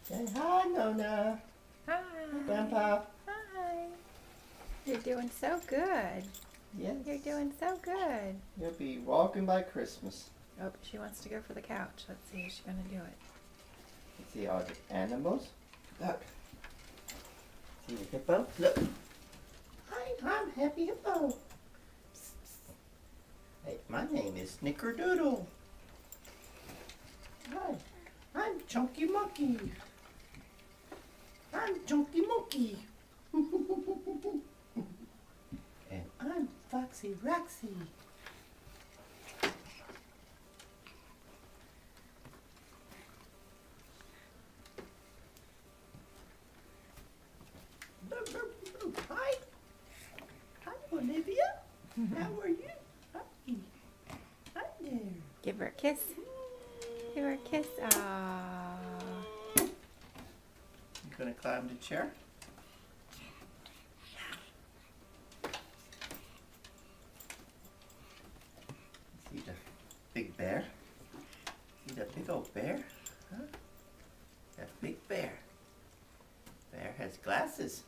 Say hi, Nona. Hi. Grandpa. Hi. You're doing so good. Yes. You're doing so good. You'll be walking by Christmas. Oh, she wants to go for the couch. Let's see if she's going to do it. See all the animals? Look. See the hippo? Look. Hi, I'm Happy Hippo. Psst, psst. Hey, my name is Snickerdoodle. Hi, I'm Chunky Monkey. I'm Chunky Monkey. And I'm Foxy Roxy. Hi. Hi, Olivia. How are you? Hi. Hi there. Give her a kiss. Give her a kiss. Aww. You gonna climb the chair? See the big bear? See the big old bear? Huh? That big bear. Bear has glasses.